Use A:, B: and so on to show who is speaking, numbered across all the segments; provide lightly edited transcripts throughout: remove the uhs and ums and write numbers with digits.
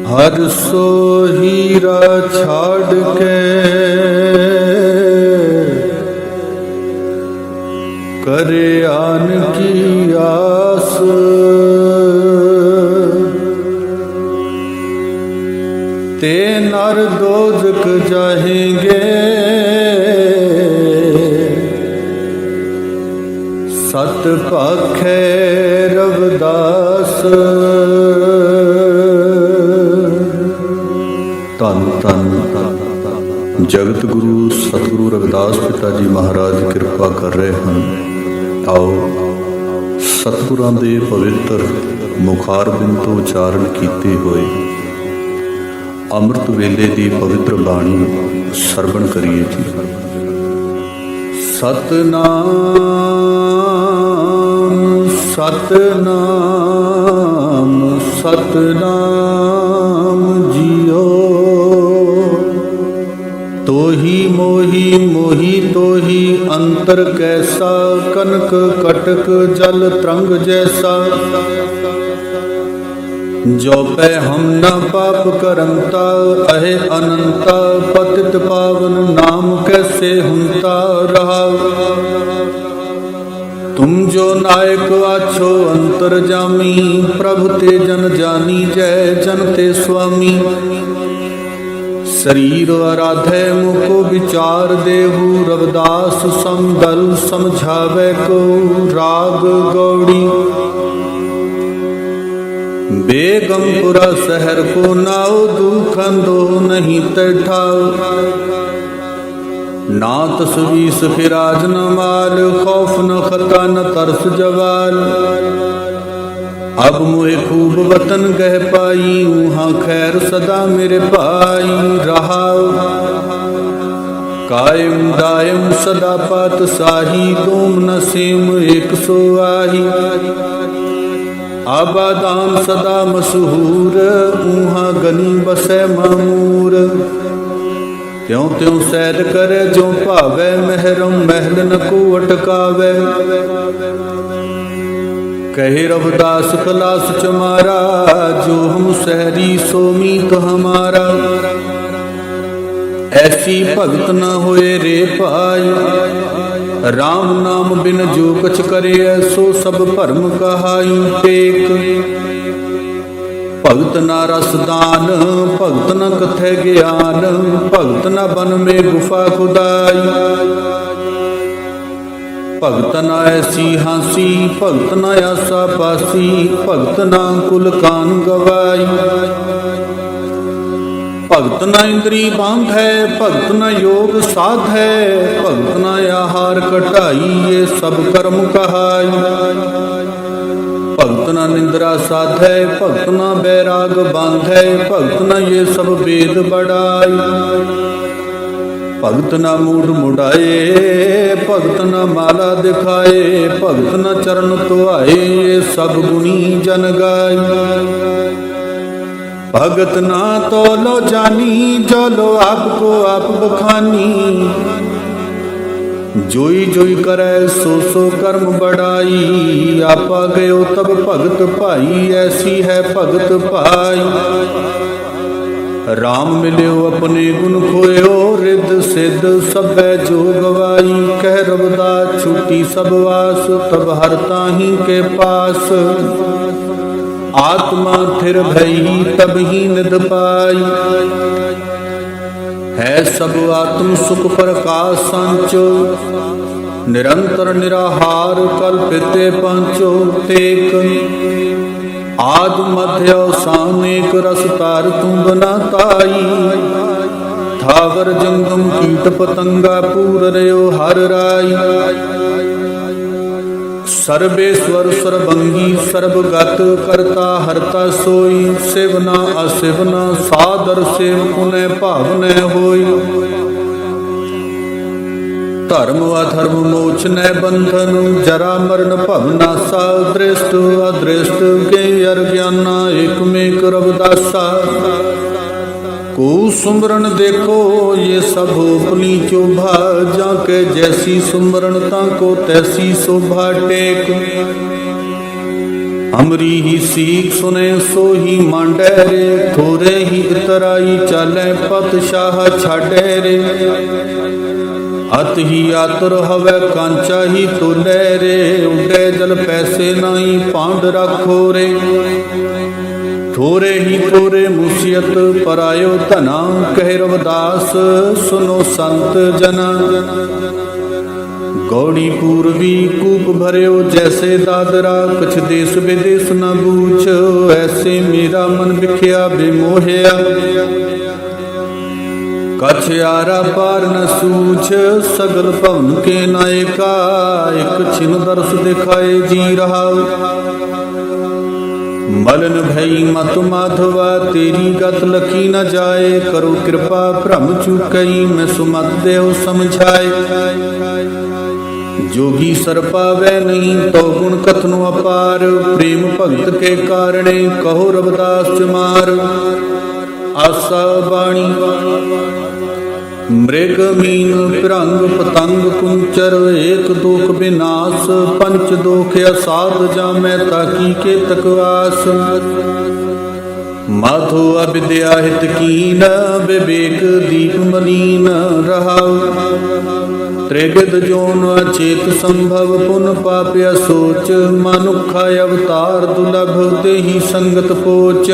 A: हर सो हीरा छाड़ के करे आन की आस। ते नर दोजक जाएंगे सत पाखे रविदास। धन धन जगत गुरु सतगुरु रविदास पिता जी महाराज किरपा कर रहे हैं। आओ सतगुरां दे पवित्र मुखारबिंद तो उचारण कीते हुए अमृत वेले दी पवित्र बाणी सरवण करिए जी। सतनाम सतनाम सतनाम जियो। तोही मोही मोही तोही अंतर कैसा, कनक कटक जल तरंग जैसा। जो पै हम न पाप करमता, अहे अनंता पतित पावन नाम कैसे हुंता रहा। तुम जो नायक आछो अंतर जामी, प्रभु ते जन जानी जय जन ते स्वामी। शरीर आराधे मुको विचार देहु, रविदास समदल समझावे को राग गौड़ी। बेगमपुरा शहर को नाओ दुखंदो नहीं तठाओ। ना तसवीस फिराज न माल, खौफ न खता न तरस जवाल। अब मुझे खूब वतन गह पाई, वहाँ खैर सदा मेरे पाई रहा। कायम दायम सदा पात साही, दोम न सेम एक सो आही। आबादान सदा मशहूर, ऊहा गनी बसै मामूर। त्यों त्यों सैर करे जो भावे, महरम महल न को अटकावे। कहे रविदास खलास चमारा, जो हम सहरी सो मीत हमारा। ऐसी भगत न होए रे पाई, राम नाम बिन जो कछ करे। सो सब भरम कहाई टेक। भगत न रसदान भगत न कथे ज्ञान, भगत न बन में गुफा खुदाई। भगत न ऐसी हासी, भगत न आसा पासी। भगत न कुल कान गवाई। भगत न इंद्री बांध है, भगत न योग साध है। भगत न आहार कटाई, ये सब कर्म कहाई। भगत न निंद्रा साधै, भगत न बैराग बांधै। भगत न ये सब वेद बढ़ाई। भगत न मूड मुड़ाए, भगत न माला दिखाए। भगत न चरण धुआए, ये सब गुणी जन गाय। भगत ना तो लो जानी, जो लो आपको आप बखानी। जोई जोई करे सो सो कर्म बढ़ाई। आपा गयो तब भगत भाई, ऐसी है भगत भाई। राम मिल्यो अपने गुण खोयो, रिद्ध सिद्ध सब जो गवाई। कह रविदास छूटी सब वास, तब हरता ही के पास। आत्मा थिर भई तब ही निध पाई। है सब आत्म सुख प्रकाश सांचो, निरंतर निराहार कल्पिते पंचो। तेक आद मध्य अवसान एक रस तार तू बनाताई। थावर जंगम कीट पतंगा पूर रयो हर राई। सर्वेश्वर सर्वंगी सर्वगत करता हरता सोई। सेवना असेवना सादर सेव पुनः भावने होई। धर्म अधर्म मोच न बंधन, जरा मरण भवनासा। दृष्ट अदृष्ट के अज्ञाना, एक में रविदासा। को सुमरण देखो ये सब अपनी चोभा। जाके जैसी सुमरण ताको तैसी शोभा टेक। अमरी ही सीख सुने सो ही मांडे रे, थोरे ही इतराई चाले पत शाह छाडे रे। अत ही आतुर हवे कांचा ही तोले रे, उडे जल पैसे नाई पांड राखो रे। थोरे ही थोरे मुसियत परायो धना, कहे रविदास सुनो संत जना। गौड़ी पूर्वी कूप भर्यो जैसे दादरा, कछ देश विदेश न बूझ, ऐसे मेरा मन बिख्या बेमोहया। कछ आरा पार न सूझ, सगल भवन के नायका, एक छिन दर्श दिखाए जी रहा। मलन भई मत माधवा, तेरी गत लखी न जाए, करो कृपा भ्रम चूकई, मैं सुमत देव समझाए। जोगी सर पावै नहीं तो गुण कथनु अपार, प्रेम भगत के कारणे कहो रविदास चमार। आसा बाणी मृग मीन पिरंग पतंग कुंचर, एक दोख विनाश पंच दोख असाध जामै, ताकी के तकवास। माधो अविद्या हित कीन, विवेक दीप मलीन रहाउ। त्रिविध जोन अचेत संभव, पुन पाप असोच, मनुखा अवतार दुर्लभ, तेहि संगत पोच।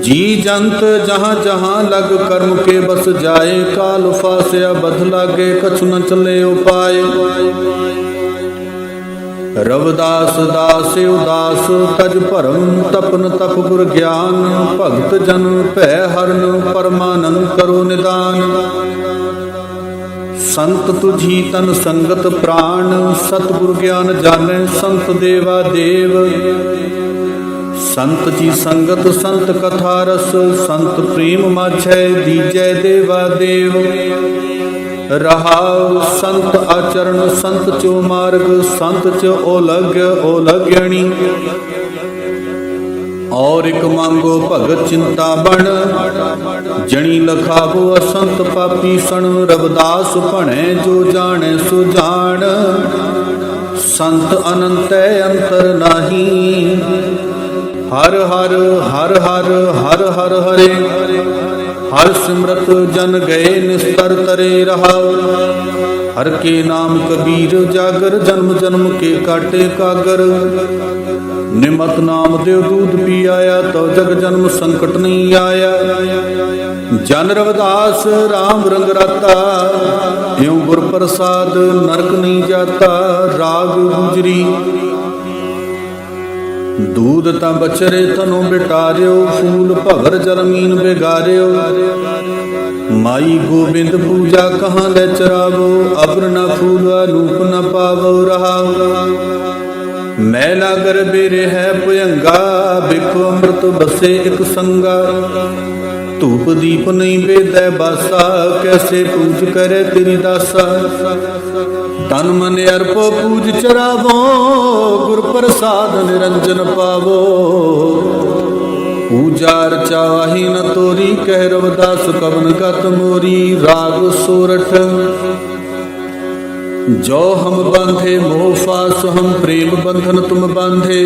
A: जी जंत जहाँ जहाँ लग कर्म के बस जाए, काल फास बध लागे कछु न चले उपाय। रविदास दास उदास तज भरम, तपन तप गुर ज्ञान, भगत जन भय हरन, परमानंद करो निदान। संत तुझी तन संगत प्राण, सतगुर ज्ञान जाने संत देवा देव। संत जी संगत संत कथा रस, संत प्रेम माझै दीजै देवा देव। रहाउ संत आचरण संत चो मार्ग, संत च ओलग्य ओलग्यणी। और एक मांगो भगत चिंता बन, जनी लखावो असंत पापी सण। रविदास भणे जो जाने सो जान, संत अनंत अंतर नाही। हर हर हर हर हर हर हरे, हर सिमरत जन गए निस्तर तरे रहाओ। हर के नाम कबीर जागर, जन्म जन्म के काटे कागर। निमत नाम देव दूध पी आया, तो जग जन्म संकट नहीं आया। जन रविदास राम रंग राता, यूं गुर प्रसाद नरक नहीं जाता। राग गुजरी दूध ता बचरे थनो बिटारियो, फूल भवर जलमीन बिगारियो। माई गोबिंद पूजा कहाँ ले चरावो, अब्र न फूल अनूप न पावो रहाओ। मैला गर्भे है भयंगा, बिखो अमृत बसे एक संगा। धूप दीप नहीं बेदै बासा, कैसे पूज करे तेरी दासा। तन मन अर्पो पूज चरावो, गुर प्रसाद निरंजन पावो। पूजा अर्चा वाही न तोरी, कह रविदास कवन गत मोरी। राग सोरठ जो हम बांधे मोह फास, हम प्रेम बंधन तुम बांधे।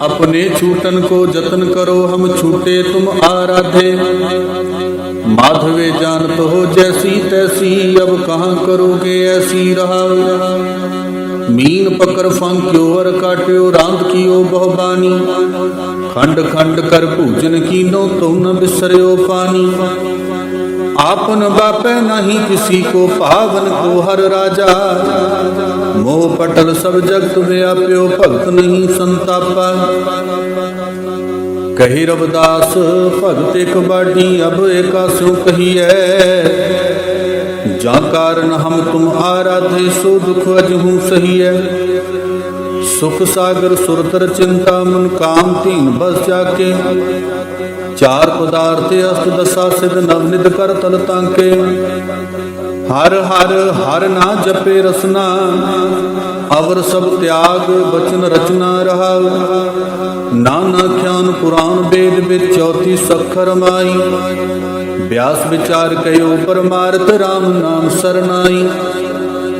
A: अपने छूटन को जतन करो, हम छूटे तुम आराधे। माधवे जानत हो जैसी तैसी, अब कहाँ करोगे ऐसी रहा। मीन पकड़ फांक्यो और काट्यो, रांद कियो बहुबानी। खंड खंड कर पूजन कीनो, तो न बिसर्यो पानी। आपन बापे नहीं किसी को, पावन को हर राजा। मोह पटल सब जगत व्याप्यो, भगत नहीं संतापा। कही रविदास भगत एक बाडी, अब एकासो कहिए। जा कारण हम तुम आराधे, सो दुख अजहू सही है। सुख सागर सुरतर चिंता, मन काम तीन बस जाके। चार पदार्थ अष्ट दशा सिद्ध, नवनिध कर तल तांके। हर हर हर ना जपे रसना, अवर सब त्याग बचन रचना रहा। नाना ख्यान पुराण वेद विद, 34 अक्षर माई। व्यास विचार कयो परमार्थ, राम नाम सरनाई।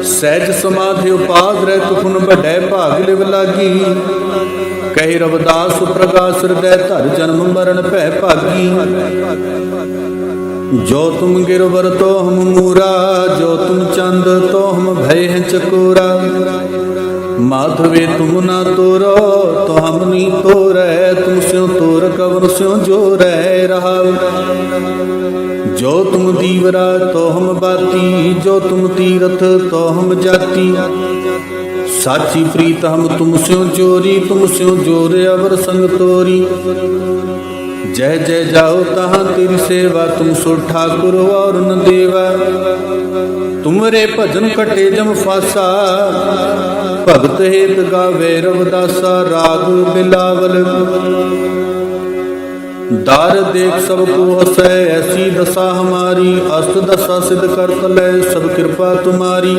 A: ਸਹਿਜ ਸਮਾਧਿ ਉਪਾਦ ਰਹਿ ਤੁਖਨ ਵੱਡੈ ਭਾਗ ਲਿਵ ਲਾਗੀ। ਕਹਿ ਰਵਿਦਾਸ ਪ੍ਰਗਾਸ ਹਿਰਦੈ ਧਰ ਜਨਮ ਮਰਨ ਭੈ ਭਾਗੀ। ਜੋ ਤੁਮ ਗਿਰਵਰ ਤੋ ਹਮ ਮੂਰਾ, ਜੋ ਤੁਮ ਚੰਦ ਤੋ ਹਮ ਭੈ ਹੈ ਚਕੋਰਾ। माधवे तुम ना तोरो तो हम नी तोरै, तुम स्यों तोर कवन स्यों जो रह रहा। जो तुम दीवरा तो हम बाती, जो तुम तीरथ तो हम जाती। साची प्रीत हम तुम स्यों जोरी, तुम स्यों जोर अवर संग तोरी। जय जय जाओ तहाँ तेरी सेवा, तुम सो ठाकुर और न देवा। तुमरे भजन कटे जम फासा, भगत हेत गावे रविदासा। राग बिलावल दार देख सब को हसै, ऐसी दशा हमारी। अष्ट दशा सिद्ध कर तलै, सब कृपा तुम्हारी।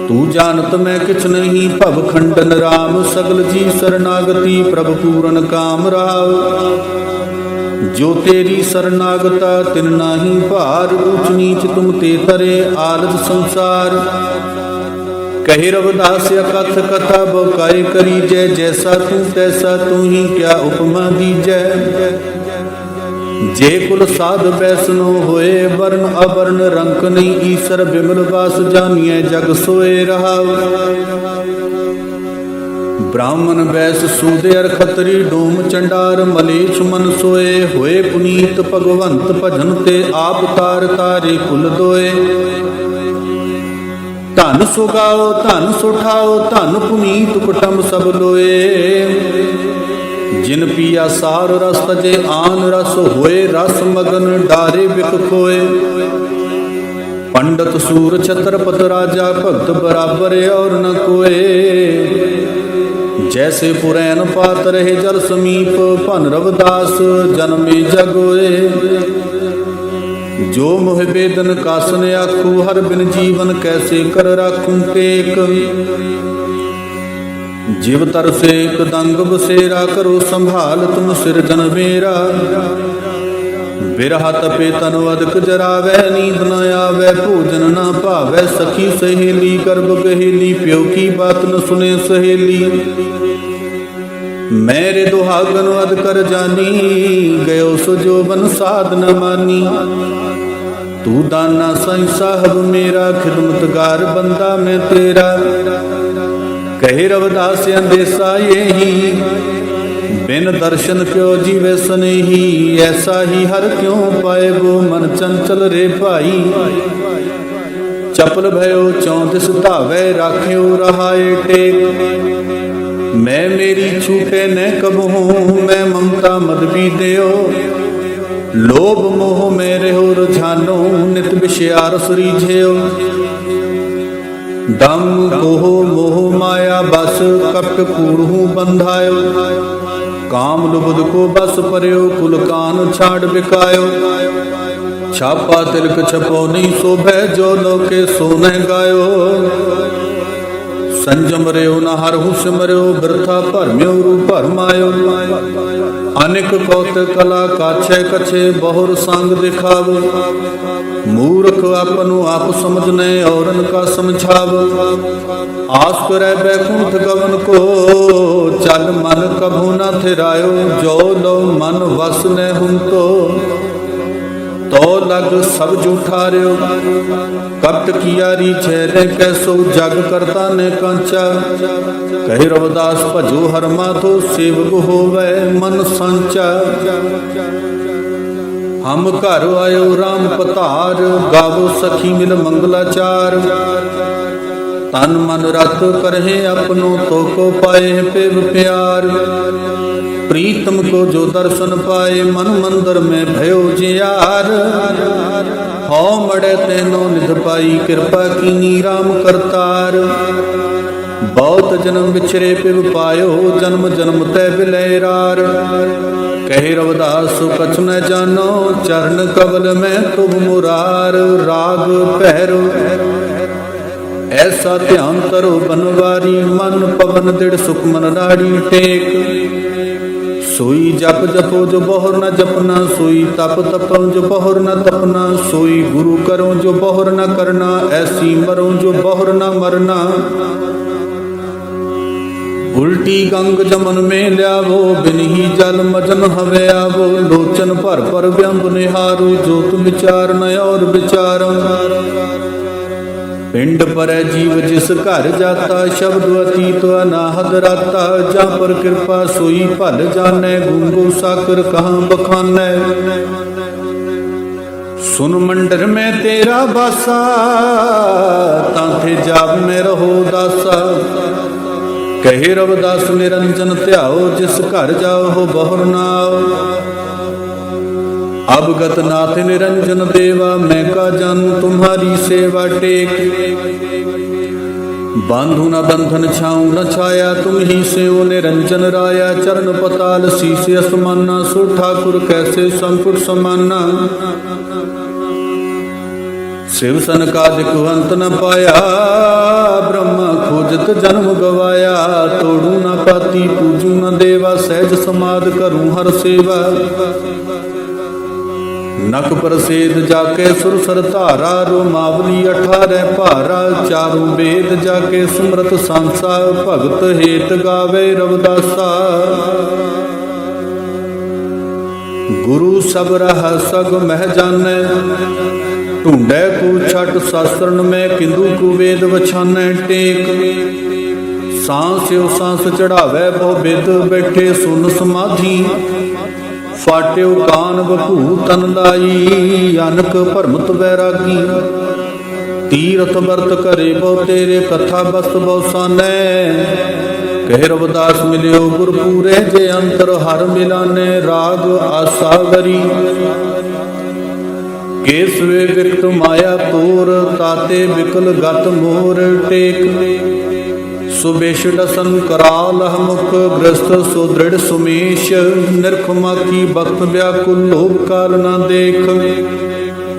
A: तू जानत मैं किछ नहीं, भव खंडन राम। सगल जी शरणागति, प्रभु पूरन काम राव। जो तेरी शरणागता तिन नाही भार। ऊंच नीच तुम ते तरे आलज संसार। कहे रविदास कथ कथा बकाय करी जय। जैसा तू तैसा तू ही, क्या उपमा दीजै। जे कुल साध बैसनो होए, वर्ण अवर्ण रंक नहीं। ईसर बिमल वास जानिए, जग सोए रहा। ब्राह्मण वैश्य सूद अर खतरी, डोम चंडार मलेच्छ मन सोए। होए पुनीत भगवंत भजन ते, आप तार तारे कुल दोए। धन सुगाओ धन सुठाओ, धन पुनीत कुटुंब सब लोए। जिन पिया सार रस तजे, आन रस होए रस मगन। डारे बिक खोए पंडित सूर छत्रपत राजा, भगत बराबर और न कोए। जैसे पुरैन पात रहे जल समीप, भन रविदास जन्मे जगोए। जो मोह बेदन कासन आखू, हर बिन जीवन कैसे कर राखूं टेक। जीव तरसे दंग बसेरा, करो संभाल तुम सिरजन मेरा। बिरहा तपे तन अदक जरावै, नींद न आवे भोजन न भावै। सखी सहेली गर्भ गहेली, प्यो की बात न सुने सहेली। मेरे दुहागन अद कर जानी, गयो सुजोबन साध न मानी। तू दाना साईं साहब मेरा, खिदमतगार बंदा मैं तेरा। कहे रविदास अंदेशा यही, बिन दर्शन क्यों जीवे स्नेही। ऐसा ही हर क्यों पाए वो, मन चंचल रे भाई। चपल भयो चौंदिस धावे, राख्यो रहाए टेक। मैं मेरी छूटे न कबहूँ, मैं ममता मद भी देओ। लोभ मोह में रहो रुझानो, नित विषयारस रीझेओ। दम कोह मोह माया बस, कपट कूड़हूँ बंधायो। काम लुबद को बस पर्यो, कुल कान छाड़ बिकायो। छापा तिलक छपो नहीं शोभै, जो लोके सो न गायो। संजम रहो न हरहु सिमरयो, वृथा भरम्यो रू भरमायो। अनेक कौत कला काछे कछे, बहुर संग दिखावो। मूर्ख आपनु आप समझने, औरन का समझाव। आस करे बैकुंठ गवन को, चल मन कभू न थिरायो। जो लो मन वस न हुन तो लग सब जूठार्यो। कपट कियारी छेरे कैसो, जग करता ने कांचा। कहे रविदास भजो हर माधो, सेवक होवे मन सांचा। हम घर आयो राम पतार, गावो सखी मिल मंगलाचार। तन मन रत करहे अपनो, तो को पाए पेव प्यार। प्रीतम को जो दर्शन पाए, मन मंदिर में भयो जियार। हो मड़े तेनो निध पाई, कृपा कीनी राम करतार। बहुत जन्म बिछरे पिव पायो, जन्म जन्म तै बिलैरार। कहे रविदास कछ न जानो, चरण कवल में तुम मुरार। राग पैरो ऐसा ध्यान करो बनवारी, मन पवन दृढ़ सुख मन नाड़ी टेक। सोई जप जपो जो बहुर न जपना, सोई तप तपो जो बहुर न तपना, सोई गुरु करो जो बहुर न करना, ऐसी मरो जो बहुर न मरना। उल्टी गंग जमन में ल्यावो, बिन ही जल मजन हवे आवो। लोचन भर पर व्यंब निहारो, जो तुम विचार न और विचारो। पिंड पर जीव जिस घर जाता, शब्द अतीत अनाहद राता। जा पर कृपा सोई भल जाने, गूंगो साकर कहाँ बखाने। सुन मंडर में तेरा बासा, तांथे जाप में रहो दासा। कहे रविदास निरंजन त्याओ, जिस घर जाओ हो बहुर नाओ। अब गत नाथ निरंजन देवा, मैं का जानू तुम्हारी सेवा टेक। बांधु न बंधन छाऊं न छाया, तुम ही से ओ निरंजन राया। चरण पताल शीश असमाना, सो ठाकुर कैसे संपुट समाना। शिव सन का दिखु अंत न पाया, ब्रह्मा खोजत जन्म गवाया। तोड़ू न पाती पूजू न देवा, सहज समाध करूं हर सेवा। नख प्रसेद जाके सुरसर धारा, रोमावली 18 भारा। चारों वेद जाके सुमरत सांसा, भगत हेत गावे रविदासा। गुरु सब रहा सग मह जाने, ढूंढे को छठ शास्त्रन में। किंदु को वेद वछाने टेक, सांस यो सांस चढ़ावे बहु बिद। बैठे सुन समाधि, फाट्यो कान बभू तन लाई। अनक भरमत बैरागी, तीरथ वर्त करे बहु तेरे। कथा बस बहु साने, कहे रविदास मिलियो गुरपूरे। जे अंतर हर मिलाने, राग आसागरी। केसवे विकट माया तोर, ताते विकल गत मोर टेक। सुबेश डसन कराल मुख, ग्रस्त सुदृढ़ सुमेश। निर्खमा की भक्त व्याकुल, लोभ काल न देख।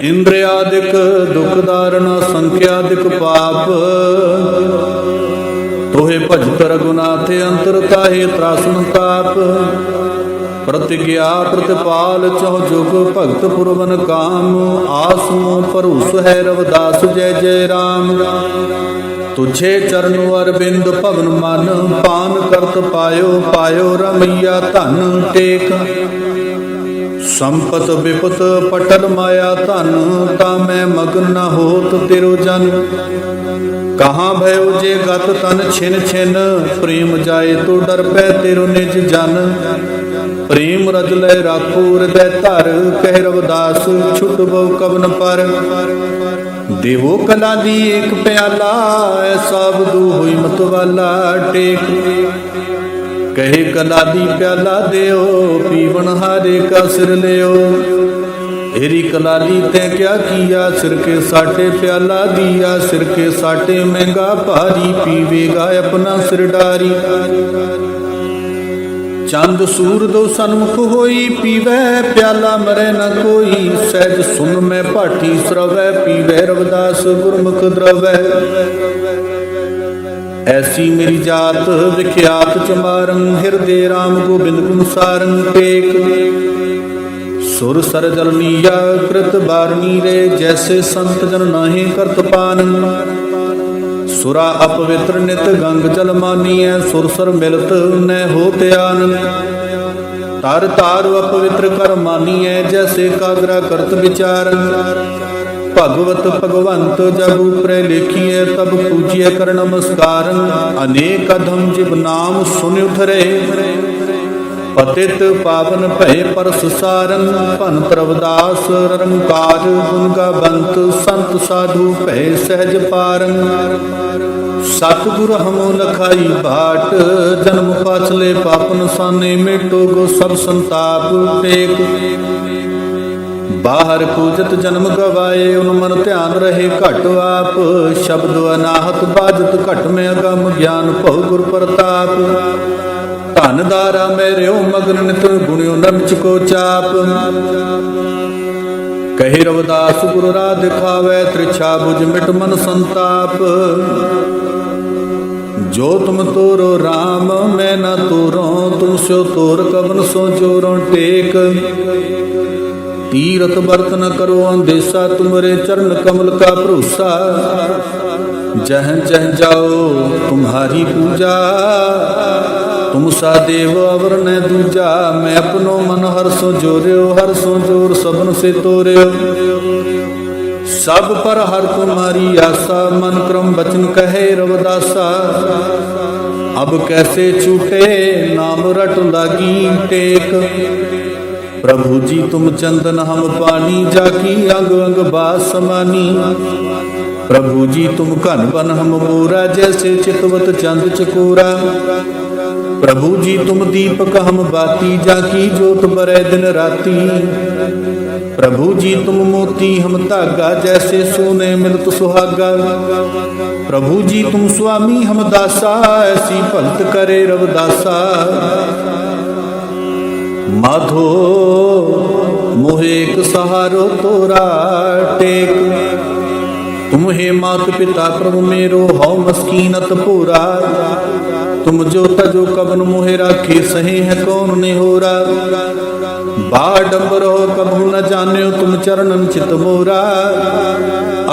A: इंद्रियादिक दुख दारणा, संख्यादिक पाप। तोहे भजत रघुनाथ, अंतर ताहे त्रासन ताप। प्रतिज्ञा प्रतिपाल चौ जुग, भगत पुरवन काम। आसमो भरोस है रविदास, जय जय राम। तुझे चरण अरविंद पवन मन, पान करत पायो पायो रमैया धन टेक। संपत विपत पटल माया धन, तामै मगन न होत तिरु जन। कहाँ भयो जे गत तन छिन छिन, प्रेम जाए तो डर पै तिरु निज जन। प्रेम रज लय राखो हृदय धर, कह रविदास छुट बहु कवन पर। देवो कला दी एक प्याला, ऐसा बदू हुई मत वाला टेक। कहे कला दी प्याला देओ, पीवन हारे का सिर लेओ। हेरी कलाली तै क्या किया, सिर के साटे प्याला दिया। सिर के साटे महंगा भारी, पीवेगा अपना सिर डारी। चंद सूर दो सन्मुख होई, पीवै प्याला मरे न कोई। सहज सुन में भाटी श्रवै, पीवै रविदास गुरमुख द्रवै। ऐसी मेरी जात विख्यात चमारंग, हृदय राम गोबिंद गुण सारंग टेक। सुर सर जलनीया कृत बारनी रे, जैसे संत जन नाहे करत पान। सुरा अपवित्र नित गंग जल मानिय, सुरसर मिलत न होत आनन। तार तार अपवित्र कर मानिय, जैसे कागरा करत विचार। भगवत भगवंत जब ऊपरे लेखिए, तब पूजिए कर नमस्कार। अनेक अधम जिब नाम सुन उठरे, पतित पावन भय परस सारन। भन रविदास रंकार, गुण गावंत संत साधु भय सहज पारन। सतगुर हमो लखाई बाट, जन्म पाछले पापन साने। मिटो गो सब संताप टेक। बाहर कूजत जन्म गवाए, उन मन ध्यान रहे घट आप। शब्द अनाहत बाजत घट में अगम, ज्ञान भव गुर प्रताप। धन दारा मेरे मगन नित, गुणियो नंच को चाप। कहे रविदास गुरु राह दिखावे, त्रिछा बुझ मिट मन संताप। जो तुम तोरो राम मैं न तोरो, तुम स्यो तोर कवन सो जोरो टेक। तीरथ बरत न करो अंदेशा, तुमरे चरण कमल का भरोसा। जह जह जाओ तुम्हारी पूजा, तुम सा देव अवर न दूजा। मैं अपनो मन हर सो जोर्यो, हर सो जोर सबन से तोर्यो। सब पर हर तुम्हारी आशा, मन क्रम बचन कहे रवदासा। अब कैसे छूटे नाम रट लागी टेक। प्रभु जी तुम चंदन हम पानी, जाकी अंग अंग बास समानी। प्रभु जी तुम घन बन हम मोरा, जैसे चितवत चंद चकोरा। प्रभु जी तुम दीपक हम बाती, जाकी जोत बरै दिन राती। प्रभु जी तुम मोती हम धागा, जैसे सोने मिलत सुहागा। प्रभु जी तुम स्वामी हम दासा, ऐसी भगत करे रवदासा। माधो मोहे एक सहारो तोरा टेक। तुम हे मात पिता प्रभु मेरो, हौ मस्कीनत पूरा। तुम जो तजो कवन मोहे राखे, सहे है कौन ने होरा। बाडंबर हो कभू न जान्यो, तुम चरणन चित मोरा।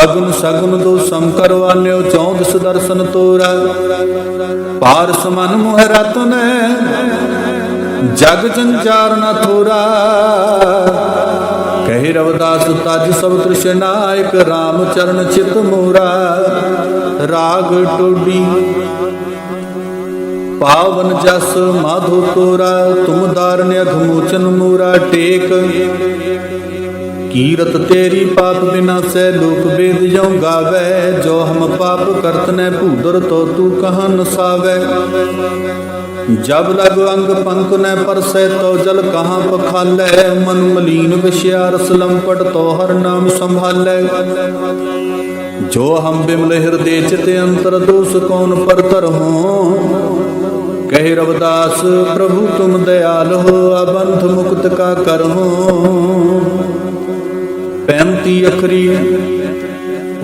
A: अगुन सगुन दो सम करवान्यो, चौदस दर्शन तोरा। पार समान मोह रतन, जग जंजार न थोरा। कहे रवदास तज सब तृष्णायक, राम चरण चित मोरा। राग टोडी पावन जस माधो तोरा, तुम दारन अघमोचन मोरा टेक। कीरत तेरी पाप बिना सै, लोक वेद जो गावै। जो हम पाप करत न भूदर, तो तू कहाँ नसावै। जब लग अंग पंक न परसै, तो जल कहाँ पखालै। मन मलीन विषया रस लंपट, तो हर नाम संभालै। जो हम बिमल हृदय चित अंतर, दोष कौन परतर हो। कहे रवदास प्रभु तुम दयाल हो, अबंध मुक्त का कर हो। 35 अखरी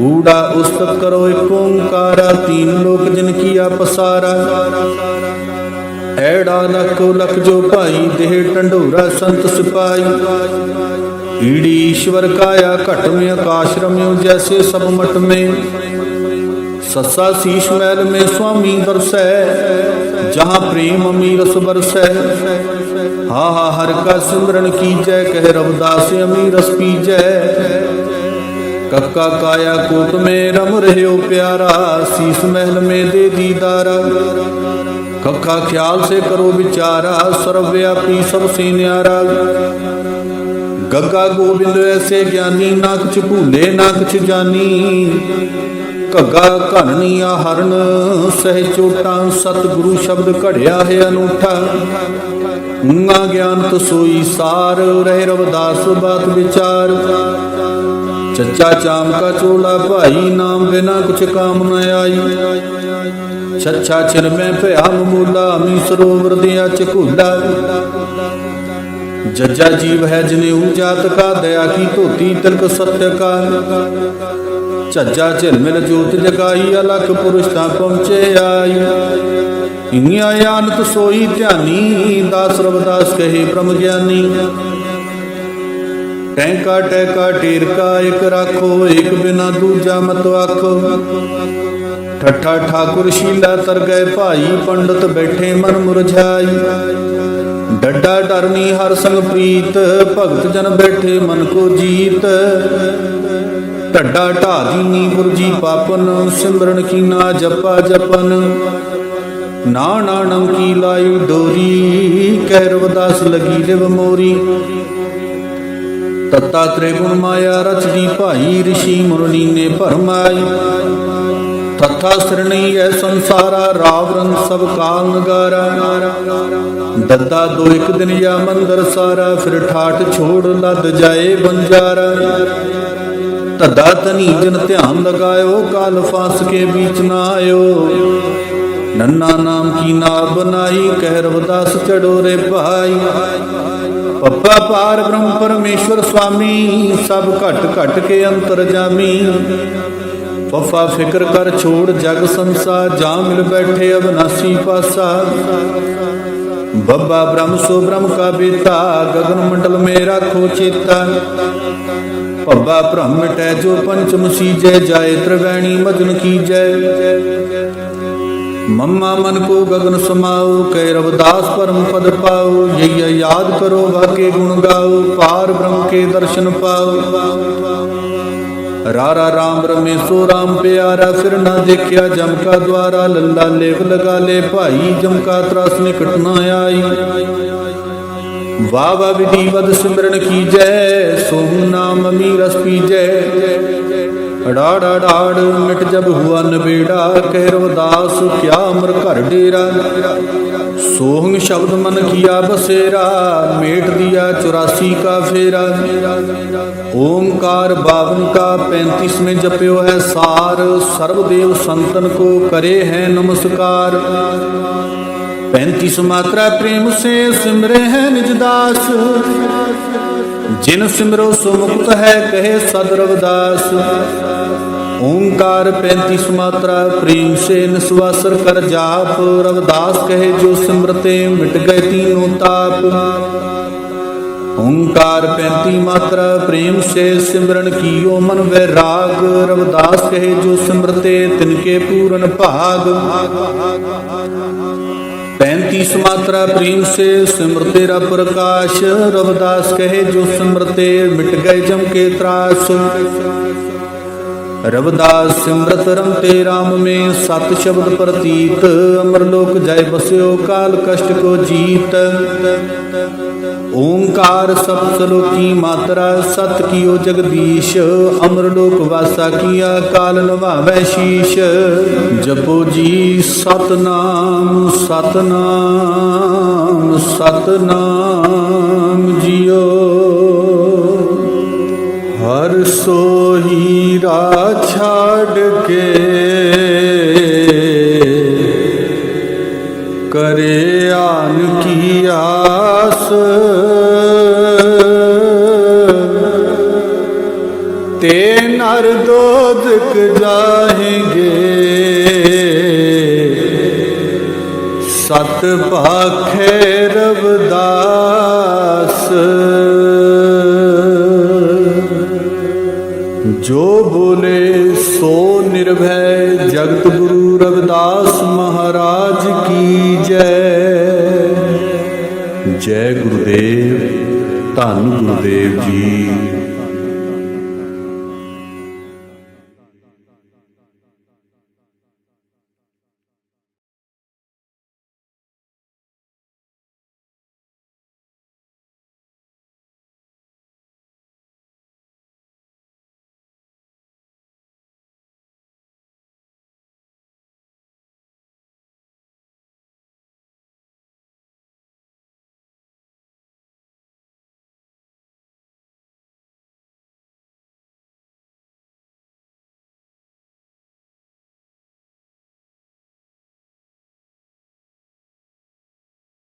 A: ऊड़ा उस्तत करो एक ओंकारा, तीन लोक जिनकी पसारा। ऐड़ा लख लख जो भाई, देह टंडोरा संत सिपाही। ईड़ी ईश्वर काया घट में, आकाश रम्यो जैसे सब मट में। ससा शीश महल में स्वामी दरसै, जहाँ प्रेम अमीरस बरसै। हा हा हर का सिमरन कीजै, कह रवदास अमीरस पीजै। कक्का काया कोट में रम रह्यो प्यारा, शीश महल में दे दीदारा। कक्का ख्याल से करो विचारा, सर्वव्यापी सबसे न्यारा। गग्गा गोविंद ऐसे ज्ञानी, ना कुछ भूले ना कुछ जानी। घग्गा घननिया हरण सह चोटा, सतगुरु शब्द घड़िया है अनूठा। ऊंगा ज्ञान तो सोई सार, रहे रवदास बात विचार। चच्चा चाम का चोला भाई, नाम बिना कुछ काम न आई। छच्छा छिन में भया मूला, मी सरोवर दिया चकूला। जज्जा जीव है जनेऊ जात का, दया की धोती तिलक सत्य का। झज्जा झिलमिल जोत जगाई, अलख पुरुष ता पहुंचे आई। इंगिया यानत सोई ध्यानी, दास रवदास कहे ब्रह्म ज्ञानी। टैंका टैका टेर का एक राखो, एक बिना दूजा मत आखो। ठट्ठा ठाकुर शीला तर गए भाई, पंडित बैठे मन मुरझाई। डड्डा डरनी हर संग प्रीत, भगत जन बैठे मन को जीत। ढड्डा ढा दीनी पुरजी पापन, सिमरन की ना जपा जपन। ना नानम की लाई डोरी, कह रवदास लगी लिव मोरी। तत्ता त्रिगुण माया रचदी भाई, ऋषि मुरली ने भरमाई। तथा श्रणी है संसारा, राव रंग सब काल नगारा। दद्दा दो एक दिन या मंदिर सारा, फिर ठाठ छोड़ लद जाए बंजारा। तदा तनी जन ध्यान लगायो, काल फांस के बीच ना आयो। नन्ना नाम की नाव बनाई, कह रवदास चढ़ो रे भाई। पप्पा पार ब्रह्म परमेश्वर स्वामी, सब घट घट के अंतर जामी। ਫਫਾ ਫਿਕਰ ਕਰ ਛੋੜ ਜਗ ਸੰਸਾਰ, ਜਾ ਮਿਲ ਬੈਠੇ ਅਬਨਾਸੀ ਪਾਸਾ। ਬੱਬਾ ਬ੍ਰਹਮ ਸੋ ਬ੍ਰਹਮ ਕਾ ਬੇਤਾ, ਗਗਨ ਮੰਡਲ ਮੇ ਰਾਖੋ ਚੇਤਾ। ਭੱਬਾ ਭ੍ਰਮ ਮਿਟੈ ਜੋ ਪੰਚਮ ਸੀਜੈ, ਜਾਏ ਤ੍ਰਿਵੈਣੀ ਮਜਨ ਕੀਜੈ। मम्मा मन को गगन समाओ, कह रविदास परम पद पाओ। यही याद करो वाके गुण गाओ, पार ब्रह्म के दर्शन पाओ। रारा राम रमेशो राम प्यारा, फिर ना देखिया जम का द्वारा। लल्ला लेव लगा ले भाई, जम का त्रास निकट न आई। वाह वाह विधिवत सिमरन कीजै, सोहु नाम अमीरस पीजै। अड़ाड़ अड़ाड़ मिट जब हुआ नबेड़ा, कह रविदास क्या अमर घर डेरा। सोहंग शब्द मन किया बसेरा, मेट दिया 84 का फेरा। ओंकार 52 का 35 में जप्यो है सार, सर्वदेव संतन को करे है नमस्कार। 35 मात्रा प्रेम से सिमरे है निज दास, जिन सिमरो सो मुक्त है कहे सद रविदास। ओंकार 35 मात्रा प्रेम से निस्वासर कर जाप, रविदास कहे जो सिमरते मिट गए तीनों ताप। ओंकार 35 मात्रा प्रेम से सिमरन कियो मन वैराग, रविदास कहे जो सिमरते तिनके पूरन भाग। 35 मात्रा प्रेम से सिमरते रब प्रकाश, रविदास कहे जो सिमरते मिट गए जम के त्रास। रविदास सिमरत रमते राम में, सत शब्द प्रतीत अमरलोक जय बस्यो काल कष्ट को जीत। ओंकार सप्तलोकी मात्रा सत कियो जगदीश, अमरलोक वासा किया काल नभावै शीश। जपो जी सतनाम सतनाम सतनाम जियो, हर सोही राह छाड़ के करे आन की आस। ते नर दोजक जाएंगे, सत भाखे रविदास। जो बोले सो निर्भय, जगत गुरु रविदास महाराज की जय। जय गुरुदेव, धन गुरुदेव जी।